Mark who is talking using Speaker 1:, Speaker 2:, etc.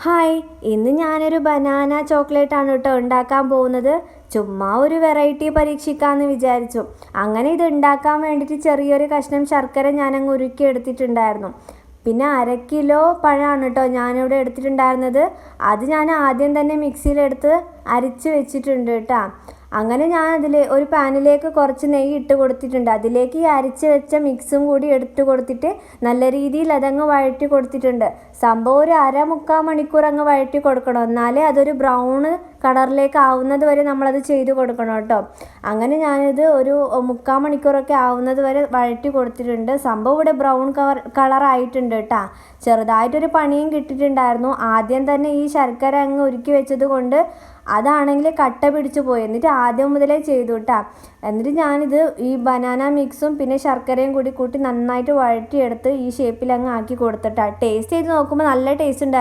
Speaker 1: Hi, ഇന്ന് ഞാനൊരു banana ചോക്ലേറ്റാണ് കേട്ടോ ഉണ്ടാക്കാൻ പോകുന്നത്. ചുമ്മാ ഒരു വെറൈറ്റി പരീക്ഷിക്കാമെന്ന് വിചാരിച്ചു. അങ്ങനെ ഇത് ഉണ്ടാക്കാൻ വേണ്ടിയിട്ട് ചെറിയൊരു കഷ്ണം ശർക്കര ഞാനങ്ങ് ഉരുക്കി എടുത്തിട്ടുണ്ടായിരുന്നു. പിന്നെ 1/2 കിലോ പഴമാണ് കേട്ടോ ഞാനിവിടെ എടുത്തിട്ടുണ്ടായിരുന്നത്. അത് ഞാൻ ആദ്യം തന്നെ മിക്സിയിലെടുത്ത് അരിച്ച് വെച്ചിട്ടുണ്ട് കേട്ടോ. അങ്ങനെ ഞാൻ ഒരു പാനിലേക്ക് കുറച്ച് നെയ്യ് ഇട്ട് കൊടുത്തിട്ടുണ്ട്. അതിലേക്ക് ഈ അരിച്ച് വെച്ച മിക്സും കൂടി എടുത്ത് കൊടുത്തിട്ട് നല്ല രീതിയിൽ അതങ്ങ് വഴറ്റി കൊടുത്തിട്ടുണ്ട്. സംഭവം ഒരു 1/2-3/4 മണിക്കൂർ അങ്ങ് വഴറ്റി കൊടുക്കണം. എന്നാലേ അതൊരു ബ്രൗൺ കളറിലേക്ക് ആവുന്നത് വരെ നമ്മളത് ചെയ്ത് കൊടുക്കണം കേട്ടോ. അങ്ങനെ ഞാനിത് ഒരു 3/4 മണിക്കൂറൊക്കെ ആവുന്നത് വരെ വഴറ്റി കൊടുത്തിട്ടുണ്ട്. സംഭവം ഇവിടെ ബ്രൗൺ കളറായിട്ടുണ്ട് കേട്ടോ. ചെറുതായിട്ടൊരു പണിയും കിട്ടിയിട്ടുണ്ടായിരുന്നു. ആദ്യം തന്നെ ഈ ശർക്കര അങ്ങ് ഉരുക്കി വെച്ചത് കൊണ്ട് അതാണെങ്കിൽ കട്ട പിടിച്ചു പോയി. എന്നിട്ട് ആദ്യം മുതലേ ചെയ്തു കേട്ടോ. എന്നിട്ട് ഞാനിത് ഈ ബനാന മിക്സും പിന്നെ ശർക്കരയും കൂടി കൂട്ടി നന്നായിട്ട് വഴറ്റിയെടുത്ത് ഈ ഷേപ്പിൽ അങ്ങ് ആക്കി കൊടുത്തിട്ടാണ്. ടേസ്റ്റ് ചെയ്ത് നോക്കുമ്പോൾ നല്ല ടേസ്റ്റ് ഉണ്ടായിരുന്നു.